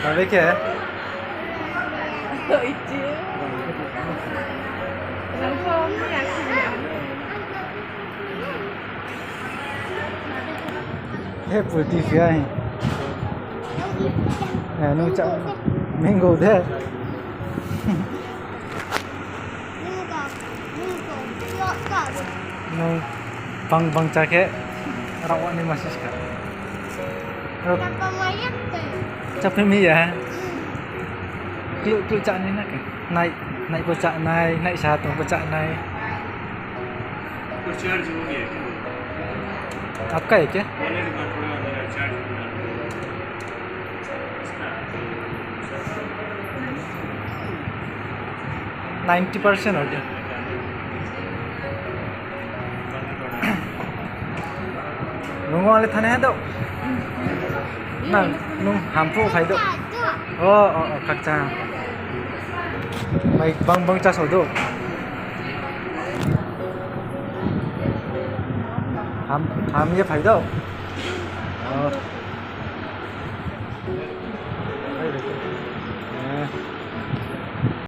Tapi ke? Đợi chứ. Làm không nhà chị nhỏ. Thế putih sih ay. Nung cak mango deh. Nung bang cake rawat ni masih sekarang. Tanpa mayat deh. Capek mi ya. Kluk cak ni nak ke? Naik pecak naik satu pecak naik. Charge हो गया आपका है क्या? वॉलेट का थोड़ा अंदर चार्ज हो गया 90% हो गया. Nung wala thane do. Nung hampu khai do. Oh kakcha. Mai bang cha so do. Ham ye phai do.